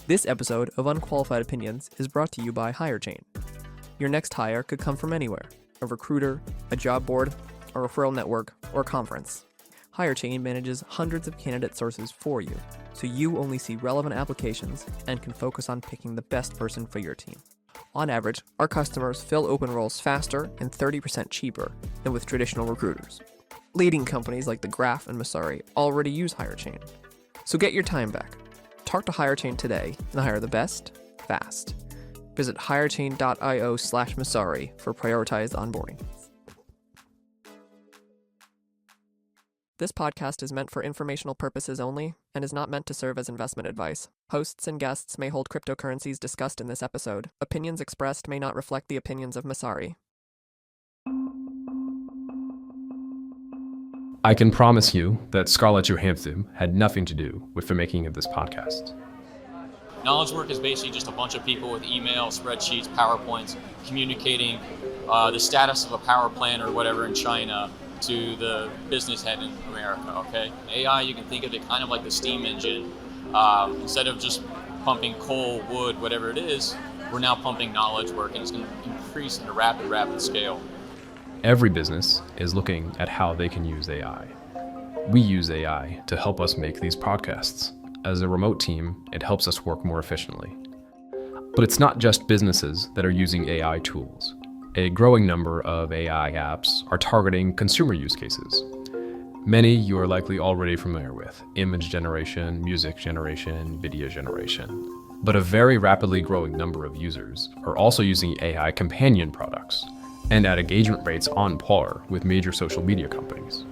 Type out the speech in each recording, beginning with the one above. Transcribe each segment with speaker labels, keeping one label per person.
Speaker 1: This episode of Unqualified Opinions is brought to you by Hirechain. Your next hire could come from anywhere: a recruiter, a job board, a referral network, or conference. Hirechain manages hundreds of candidate sources for you, so you only see relevant applications and can focus on picking the best person for your team. On average, our customers fill open roles faster and 30% cheaper than with traditional recruiters. Leading companies like The Graph and Messari already use Hirechain. So get your time back. Talk to Hirechain today and hire the best, fast. Visit hirechain.io/Messari for prioritized onboarding. This podcast is meant for informational purposes only and is not meant to serve as investment advice. Hosts and guests may hold cryptocurrencies discussed in this episode. Opinions expressed may not reflect the opinions of Messari.
Speaker 2: I can promise you that Scarlett Johansson had nothing to do with the making of this podcast.
Speaker 3: Knowledge work is basically just a bunch of people with email, spreadsheets, PowerPoints, communicating the status of a power plant or whatever in China to the business head in America, okay? AI, you can think of it kind of like the steam engine. Instead of just pumping coal, wood, whatever it is, we're now pumping knowledge work, and it's going to increase at a rapid scale.
Speaker 2: Every business is looking at how they can use AI. We use AI to help us make these podcasts. As a remote team, it helps us work more efficiently. But it's not just businesses that are using AI tools. A growing number of AI apps are targeting consumer use cases. Many you are likely already familiar with: image generation, music generation, video generation. But a very rapidly growing number of users are also using AI companion products, and at engagement rates on par with major social media companies.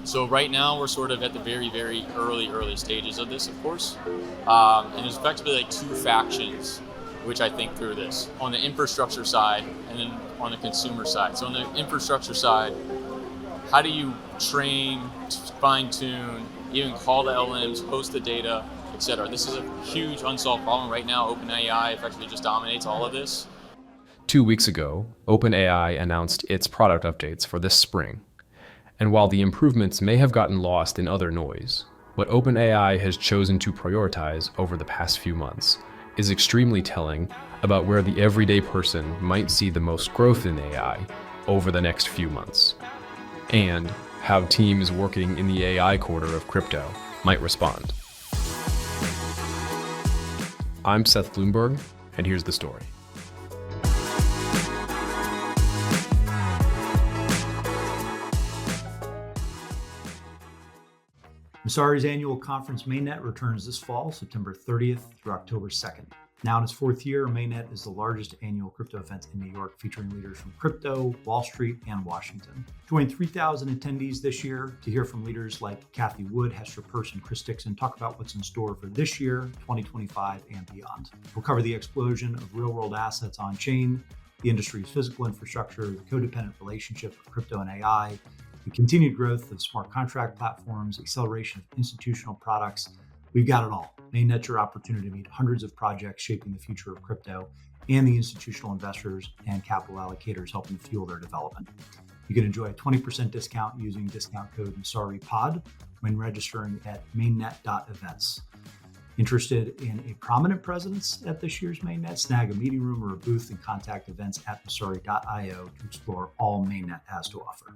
Speaker 3: So right now we're sort of at the very early stages of this, of course. And there's effectively like two factions which I think through this. On the infrastructure side and then on the consumer side. So on the infrastructure side, how do you train, fine tune, even call the LLMs, host the data, etc.? This is a huge unsolved problem right now. OpenAI effectively just dominates all of this.
Speaker 2: 2 weeks ago, OpenAI announced its product updates for this spring. And while the improvements may have gotten lost in other noise, what OpenAI has chosen to prioritize over the past few months is extremely telling about where the everyday person might see the most growth in AI over the next few months, and how teams working in the AI quarter of crypto might respond. I'm Seth Bloomberg, and here's the story.
Speaker 4: Messari's annual conference Mainnet returns this fall, September 30th through October 2nd. Now in its fourth year, Mainnet is the largest annual crypto event in New York, featuring leaders from crypto, Wall Street, and Washington. Join 3,000 attendees this year to hear from leaders like Kathy Wood, Hester Peirce, and Chris Dixon talk about what's in store for this year, 2025, and beyond. We'll cover the explosion of real-world assets on-chain, the industry's physical infrastructure, the codependent relationship of crypto and AI, the continued growth of smart contract platforms, acceleration of institutional products. We've got it all. Mainnet's your opportunity to meet hundreds of projects shaping the future of crypto and the institutional investors and capital allocators helping to fuel their development. You can enjoy a 20% discount using discount code MSARIPOD when registering at mainnet.events. Interested in a prominent presence at this year's Mainnet? Snag a meeting room or a booth and contact events at Messari.io to explore all Mainnet has to offer.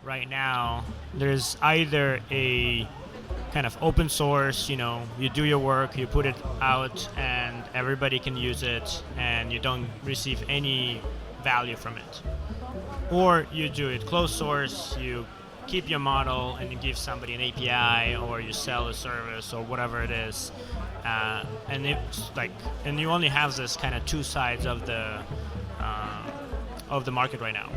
Speaker 5: Right now, there's either a kind of open source, you do your work, you put it out, and everybody can use it, and you don't receive any value from it. Or you do it closed source, you keep your model, and you give somebody an API, or you sell a service, or whatever it is. And it's like, and you only have this kind of two sides of the market right now.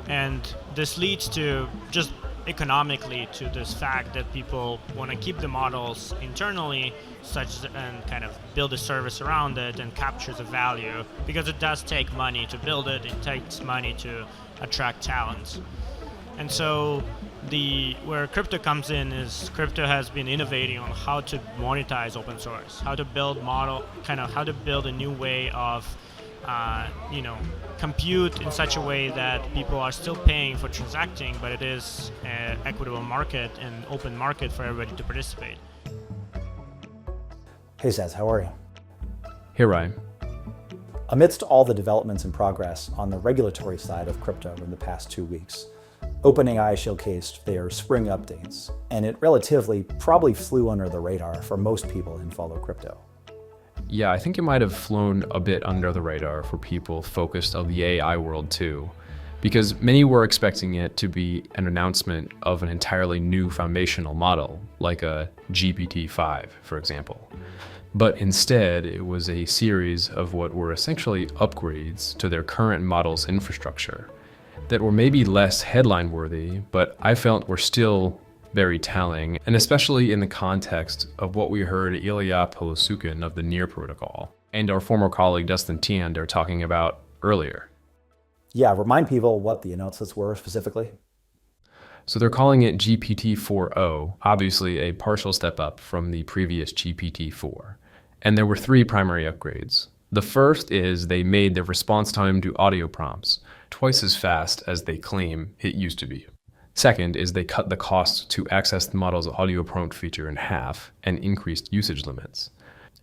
Speaker 5: And this leads to just economically to this fact that people want to keep the models internally and kind of build a service around it and capture the value, because it does take money to build it. It takes money to attract talent. And so where crypto comes in is crypto has been innovating on how to monetize open source, how to build how to build a new way of compute in such a way that people are still paying for transacting, but it is an equitable market and open market for everybody to participate.
Speaker 6: Hey Seth, how are you?
Speaker 2: Hey Ryan.
Speaker 6: Amidst all the developments and progress on the regulatory side of crypto in the past 2 weeks, OpenAI showcased their spring updates, and it relatively probably flew under the radar for most people who follow crypto.
Speaker 2: Yeah, I think it might have flown a bit under the radar for people focused on the AI world too, because many were expecting it to be an announcement of an entirely new foundational model, like a GPT-5, for example. But instead, it was a series of what were essentially upgrades to their current model's infrastructure that were maybe less headline-worthy, but I felt were still very telling, and especially in the context of what we heard Ilya Polosukin of the NEAR protocol and our former colleague Dustin Tian are talking about earlier.
Speaker 6: Yeah, remind people what the announcements were specifically.
Speaker 2: So they're calling it GPT-4o, obviously a partial step up from the previous GPT-4. And there were 3 primary upgrades. The first is they made the response time to audio prompts twice as fast as they claim it used to be. Second is they cut the cost to access the model's audio prompt feature in half and increased usage limits.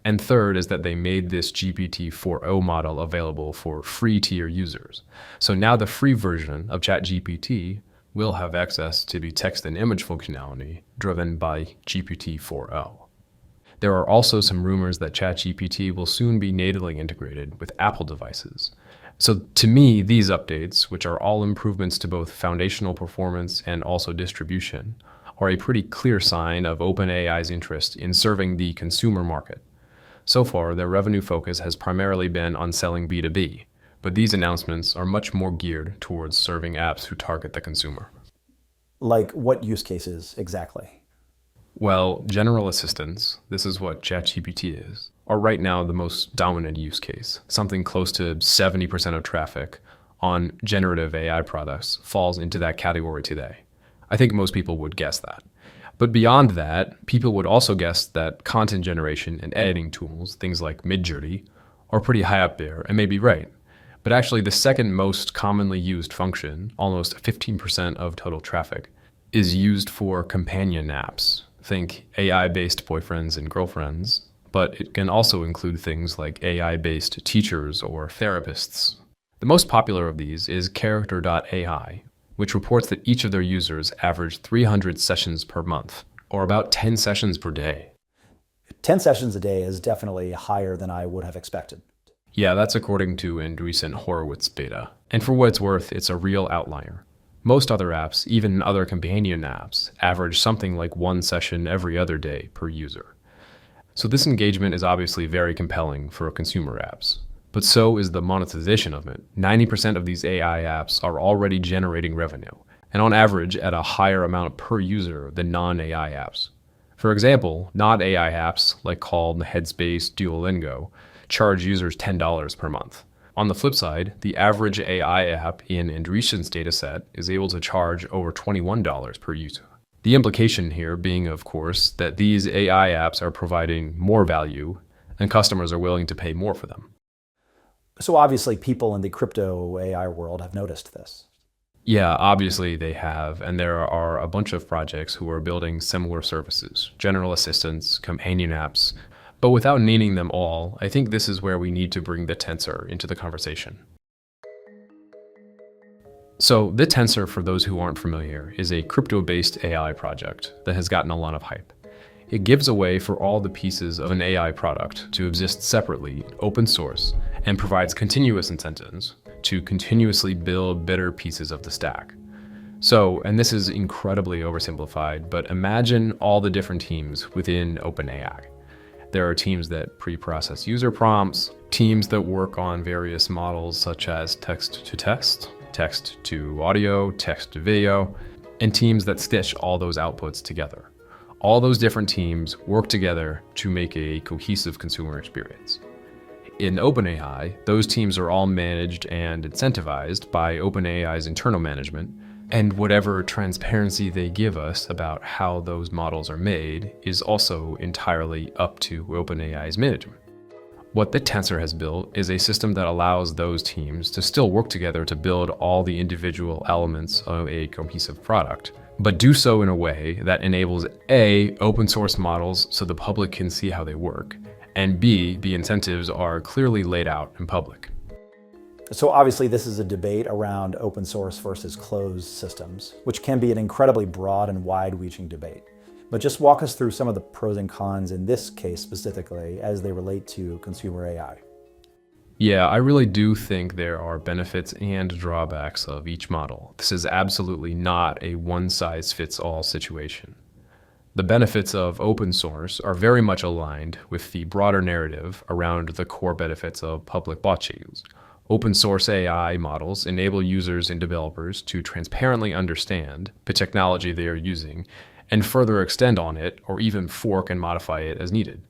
Speaker 2: And third is that they made this GPT-4o model available for free tier users. So now the free version of ChatGPT will have access to the text and image functionality driven by GPT-4o. There are also some rumors that ChatGPT will soon be natively integrated with Apple devices. So to me, these updates, which are all improvements to both foundational performance and also distribution, are a pretty clear sign of OpenAI's interest in serving the consumer market. So far, their revenue focus has primarily been on selling B2B, but these announcements are much more geared towards serving apps who target the consumer.
Speaker 6: Like what use cases exactly?
Speaker 2: Well, general assistants, this is what ChatGPT is, are right now the most dominant use case. Something close to 70% of traffic on generative AI products falls into that category today. I think most people would guess that. But beyond that, people would also guess that content generation and editing tools, things like Midjourney, are pretty high up there and may be right. But actually the second most commonly used function, almost 15% of total traffic, is used for companion apps. Think AI-based boyfriends and girlfriends, but it can also include things like AI-based teachers or therapists. The most popular of these is Character.ai, which reports that each of their users average 300 sessions per month, or about 10 sessions per day.
Speaker 6: 10 sessions a day is definitely higher than I would have expected.
Speaker 2: Yeah, that's according to Andreessen Horowitz beta. And for what it's worth, it's a real outlier. Most other apps, even other companion apps, average something like 1 session every other day per user. So this engagement is obviously very compelling for consumer apps, but so is the monetization of it. 90% of these AI apps are already generating revenue, and on average at a higher amount per user than non-AI apps. For example, non-AI apps like Calm, Headspace, Duolingo charge users $10 per month. On the flip side, the average AI app in Andreessen's dataset is able to charge over $21 per user. The implication here being, of course, that these AI apps are providing more value and customers are willing to pay more for them.
Speaker 6: So obviously people in the crypto AI world have noticed this.
Speaker 2: Yeah, obviously they have, and there are a bunch of projects who are building similar services, general assistants, companion apps. But without naming them all, I think this is where we need to bring the tensor into the conversation. So the tensor, for those who aren't familiar, is a crypto-based AI project that has gotten a lot of hype. It gives a way for all the pieces of an AI product to exist separately, open source, and provides continuous incentives to continuously build better pieces of the stack. So, and this is incredibly oversimplified, but imagine all the different teams within OpenAI. There are teams that pre-process user prompts, teams that work on various models such as text-to-text, text-to-audio, text-to-video, and teams that stitch all those outputs together. All those different teams work together to make a cohesive consumer experience. In OpenAI, those teams are all managed and incentivized by OpenAI's internal management, and whatever transparency they give us about how those models are made is also entirely up to OpenAI's management. What BitTensor has built is a system that allows those teams to still work together to build all the individual elements of a cohesive product, but do so in a way that enables A, open source models so the public can see how they work, and B, the incentives are clearly laid out in public.
Speaker 6: So obviously this is a debate around open source versus closed systems, which can be an incredibly broad and wide-reaching debate. But just walk us through some of the pros and cons in this case specifically as they relate to consumer AI.
Speaker 2: Yeah, I really do think there are benefits and drawbacks of each model. This is absolutely not a one-size-fits-all situation. The benefits of open source are very much aligned with the broader narrative around the core benefits of public blockchains. Open source AI models enable users and developers to transparently understand the technology they are using and further extend on it or even fork and modify it as needed.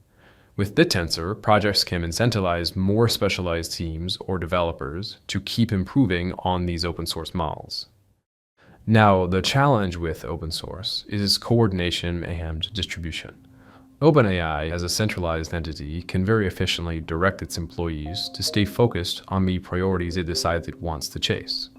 Speaker 2: With BitTensor, projects can incentivize more specialized teams or developers to keep improving on these open source models. Now, the challenge with open source is coordination and distribution. OpenAI, as a centralized entity, can very efficiently direct its employees to stay focused on the priorities it decides it wants to chase.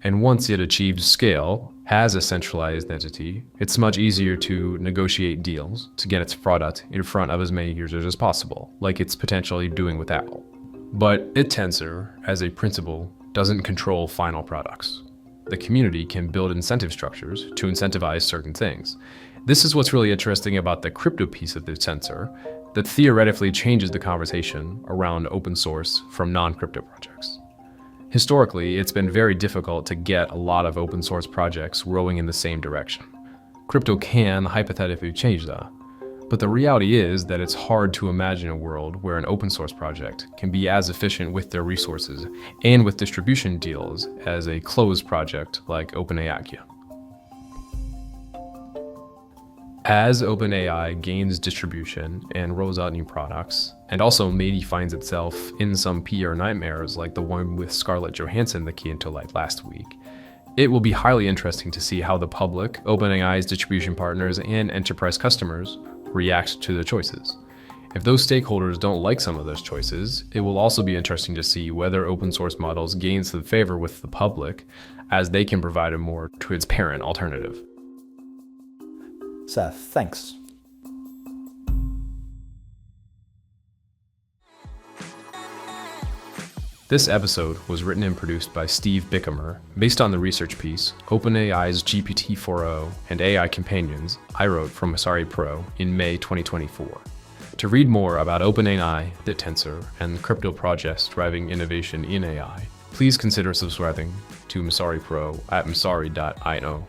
Speaker 2: And once it achieves scale, as a centralized entity, it's much easier to negotiate deals to get its product in front of as many users as possible, like it's potentially doing with Apple. But BitTensor, as a principle, doesn't control final products. The community can build incentive structures to incentivize certain things. This is what's really interesting about the crypto piece of BitTensor that theoretically changes the conversation around open source from non-crypto projects. Historically, it's been very difficult to get a lot of open source projects rowing in the same direction. Crypto can hypothetically change that, but the reality is that it's hard to imagine a world where an open source project can be as efficient with their resources and with distribution deals as a closed project like OpenAI. As OpenAI gains distribution and rolls out new products, and also maybe finds itself in some PR nightmares like the one with Scarlett Johansson that came to light last week, it will be highly interesting to see how the public, OpenAI's distribution partners, and enterprise customers react to the choices. If those stakeholders don't like some of those choices, it will also be interesting to see whether open source models gain some favor with the public as they can provide a more transparent alternative.
Speaker 6: Seth, thanks.
Speaker 2: This episode was written and produced by Steve Bichimer, based on the research piece, OpenAI's GPT-4o and AI Companions, I wrote from Messari Pro in May 2024. To read more about OpenAI, BitTensor, and crypto projects driving innovation in AI, please consider subscribing to Messari Pro at messari.io.